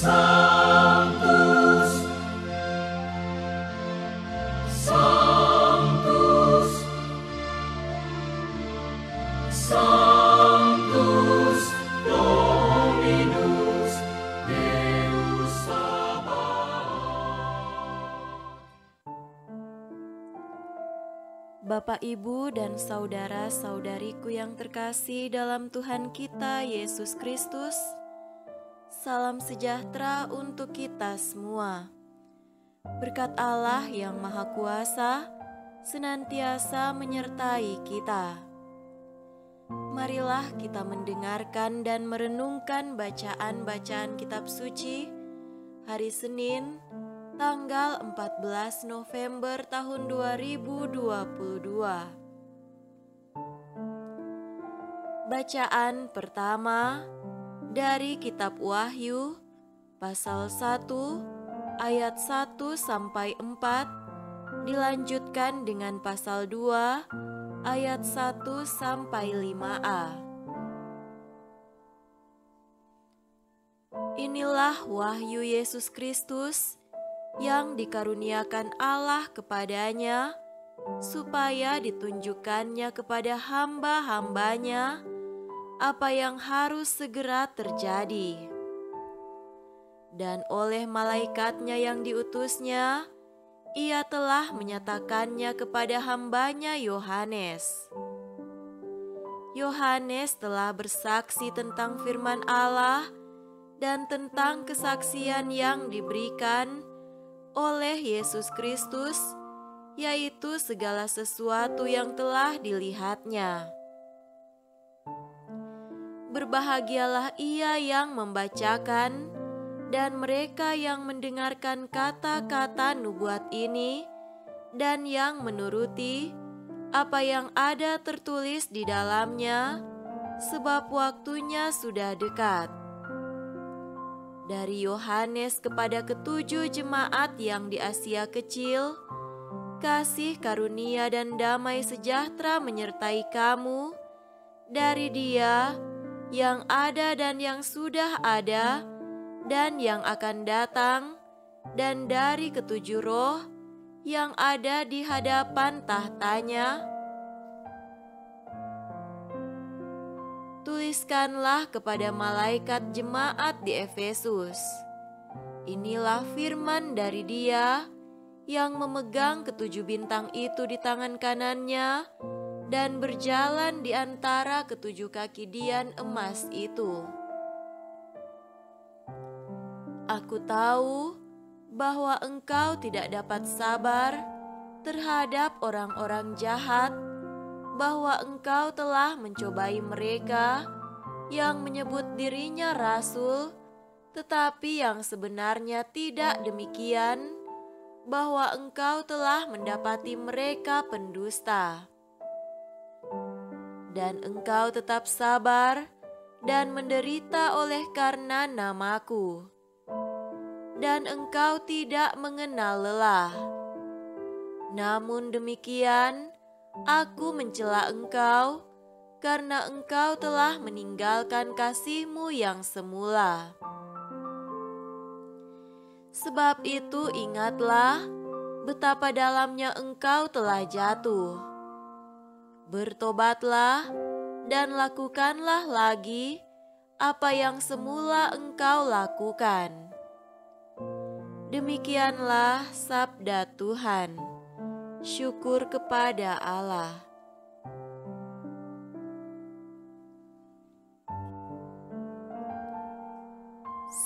Sanctus, Sanctus, Sanctus Dominus Deus Sabaoth. Bapak, Ibu, dan saudara-saudariku yang terkasih dalam Tuhan kita Yesus Kristus, salam sejahtera untuk kita semua. Berkat Allah yang Maha Kuasa senantiasa menyertai kita. Marilah kita mendengarkan dan merenungkan bacaan-bacaan kitab suci hari Senin, tanggal 14 November tahun 2022. Bacaan pertama dari kitab Wahyu pasal 1 ayat 1 sampai 4, dilanjutkan dengan pasal 2 ayat 1 sampai 5a. Inilah wahyu Yesus Kristus yang dikaruniakan Allah kepadanya, supaya ditunjukkannya kepada hamba-hambanya apa yang harus segera terjadi. Dan oleh malaikatnya yang diutusnya, ia telah menyatakannya kepada hambanya Yohanes. Yohanes telah bersaksi tentang firman Allah dan tentang kesaksian yang diberikan oleh Yesus Kristus, yaitu segala sesuatu yang telah dilihatnya. Berbahagialah ia yang membacakan dan mereka yang mendengarkan kata-kata nubuat ini dan yang menuruti apa yang ada tertulis di dalamnya, sebab waktunya sudah dekat. Dari Yohanes kepada ketujuh jemaat yang di Asia Kecil, kasih karunia dan damai sejahtera menyertai kamu dari Dia yang ada dan yang sudah ada dan yang akan datang, dan dari ketujuh roh yang ada di hadapan tahtanya. Tuliskanlah kepada malaikat jemaat di Efesus, inilah firman dari Dia yang memegang ketujuh bintang itu di tangan kanannya dan berjalan di antara ketujuh kaki dian emas itu. Aku tahu bahwa engkau tidak dapat sabar terhadap orang-orang jahat, bahwa engkau telah mencobai mereka yang menyebut dirinya rasul, tetapi yang sebenarnya tidak demikian, bahwa engkau telah mendapati mereka pendusta. Dan engkau tetap sabar dan menderita oleh karena namaku. Dan engkau tidak mengenal lelah. Namun demikian, aku mencela engkau, karena engkau telah meninggalkan kasihmu yang semula. Sebab itu ingatlah betapa dalamnya engkau telah jatuh. Bertobatlah dan lakukanlah lagi apa yang semula engkau lakukan. Demikianlah sabda Tuhan. Syukur kepada Allah.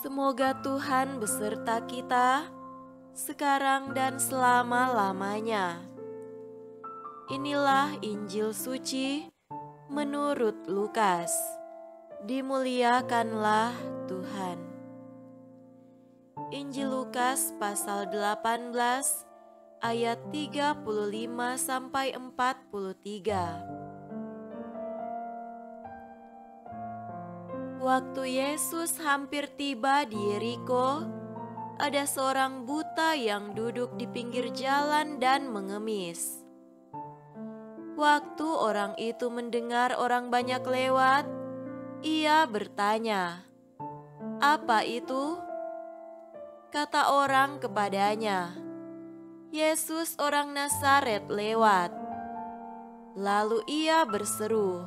Semoga Tuhan beserta kita sekarang dan selama-lamanya. Inilah Injil suci menurut Lukas. Dimuliakanlah Tuhan. Injil Lukas pasal 18 ayat 35 sampai 43. Waktu Yesus hampir tiba di Yeriko, ada seorang buta yang duduk di pinggir jalan dan mengemis. Waktu orang itu mendengar orang banyak lewat, ia bertanya, "Apa itu?" kata orang kepadanya, "Yesus orang Nazaret lewat." Lalu ia berseru,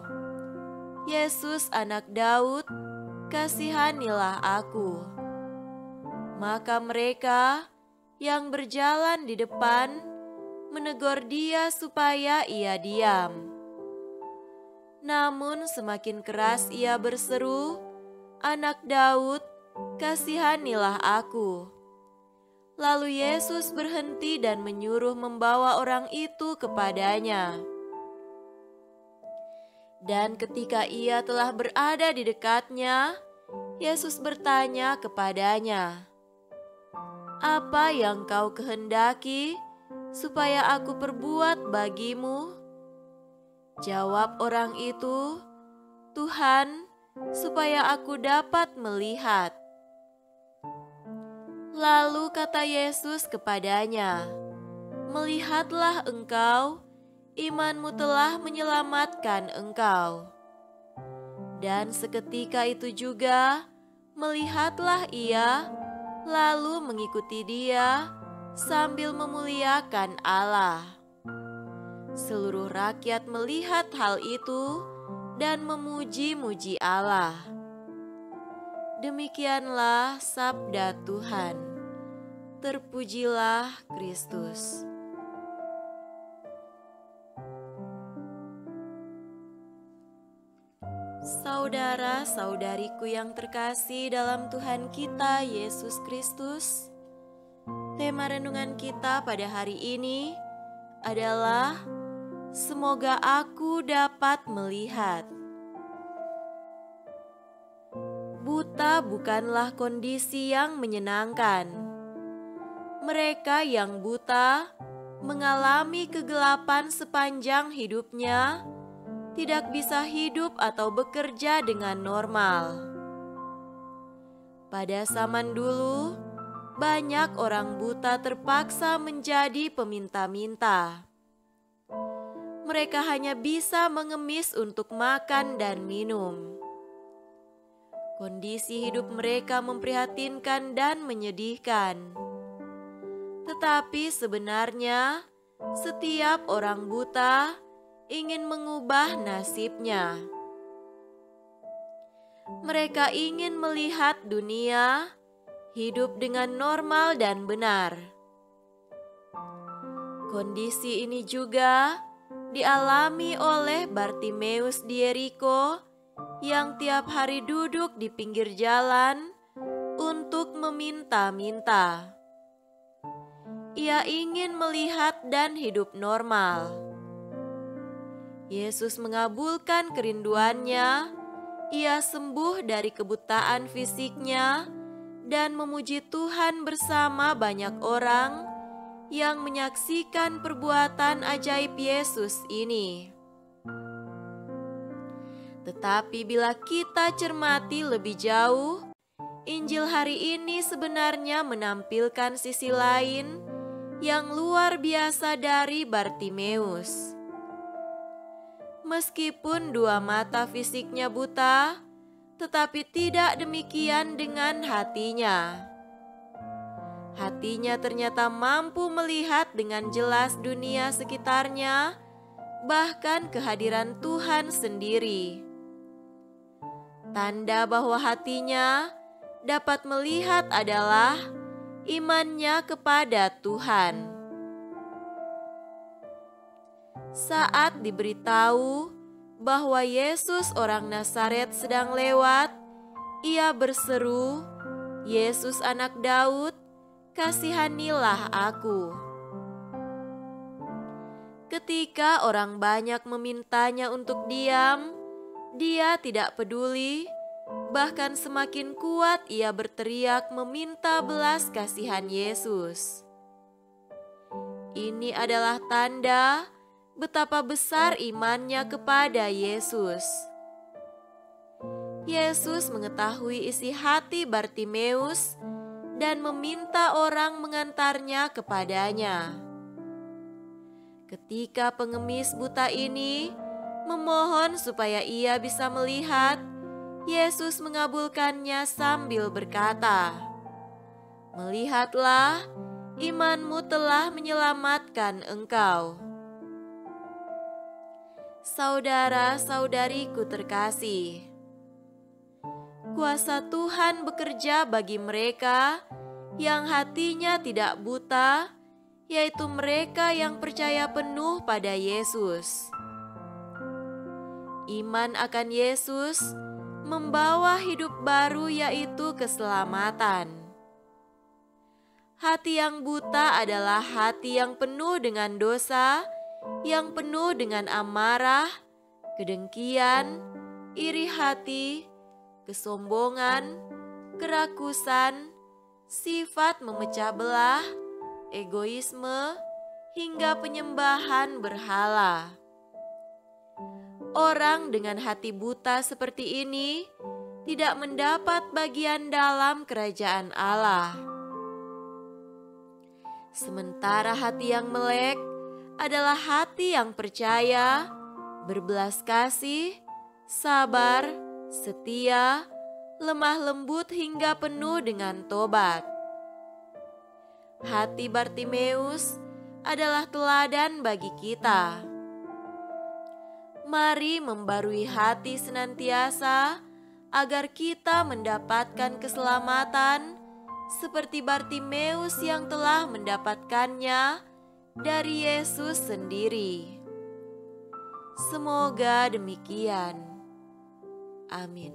"Yesus anak Daud, kasihanilah aku." Maka mereka yang berjalan di depan menegur dia supaya ia diam. Namun semakin keras ia berseru, "Anak Daud, kasihanilah aku." Lalu Yesus berhenti dan menyuruh membawa orang itu kepadanya. Dan ketika ia telah berada di dekatnya, Yesus bertanya kepadanya, "Apa yang kau kehendaki supaya aku perbuat bagimu?" Jawab orang itu, "Tuhan, supaya aku dapat melihat." Lalu kata Yesus kepadanya, "Melihatlah engkau, imanmu telah menyelamatkan engkau." Dan seketika itu juga, melihatlah ia, lalu mengikuti dia sambil memuliakan Allah. Seluruh rakyat melihat hal itu dan memuji-muji Allah. Demikianlah sabda Tuhan. Terpujilah Kristus. Saudara-saudariku yang terkasih dalam Tuhan kita Yesus Kristus, tema renungan kita pada hari ini adalah "Semoga aku dapat melihat." Buta bukanlah kondisi yang menyenangkan. Mereka yang buta mengalami kegelapan sepanjang hidupnya, tidak bisa hidup atau bekerja dengan normal. Pada zaman dulu, banyak orang buta terpaksa menjadi peminta-minta. Mereka hanya bisa mengemis untuk makan dan minum. Kondisi hidup mereka memprihatinkan dan menyedihkan. Tetapi sebenarnya, setiap orang buta ingin mengubah nasibnya. Mereka ingin melihat dunia hidup dengan normal dan benar. Kondisi ini juga dialami oleh Bartimeus di Yeriko yang tiap hari duduk di pinggir jalan untuk meminta-minta. Ia ingin melihat dan hidup normal. Yesus mengabulkan kerinduannya. Ia sembuh dari kebutaan fisiknya dan memuji Tuhan bersama banyak orang yang menyaksikan perbuatan ajaib Yesus ini. Tetapi bila kita cermati lebih jauh, Injil hari ini sebenarnya menampilkan sisi lain yang luar biasa dari Bartimeus. Meskipun dua mata fisiknya buta, tetapi tidak demikian dengan hatinya. Hatinya ternyata mampu melihat dengan jelas dunia sekitarnya, bahkan kehadiran Tuhan sendiri. Tanda bahwa hatinya dapat melihat adalah imannya kepada Tuhan. Saat diberitahu bahwa Yesus orang Nazaret sedang lewat, ia berseru, "Yesus anak Daud, kasihanilah aku." Ketika orang banyak memintanya untuk diam, dia tidak peduli. Bahkan semakin kuat ia berteriak meminta belas kasihan Yesus. Ini adalah tanda betapa besar imannya kepada Yesus. Yesus mengetahui isi hati Bartimeus dan meminta orang mengantarnya kepadanya. Ketika pengemis buta ini memohon supaya ia bisa melihat, Yesus mengabulkannya sambil berkata, Melihatlah, imanmu telah menyelamatkan engkau. Saudara-saudariku terkasih, kuasa Tuhan bekerja bagi mereka yang hatinya tidak buta, yaitu mereka yang percaya penuh pada Yesus. Iman akan Yesus membawa hidup baru, yaitu keselamatan. Hati yang buta adalah hati yang penuh dengan dosa, yang penuh dengan amarah, kedengkian, iri hati, kesombongan, kerakusan, sifat memecah belah, egoisme, hingga penyembahan berhala. Orang dengan hati buta seperti ini tidak mendapat bagian dalam kerajaan Allah. Sementara hati yang melek adalah hati yang percaya, berbelas kasih, sabar, setia, lemah lembut hingga penuh dengan tobat. Hati Bartimeus adalah teladan bagi kita. Mari membarui hati senantiasa agar kita mendapatkan keselamatan seperti Bartimeus yang telah mendapatkannya dari Yesus sendiri. Semoga demikian. Amin.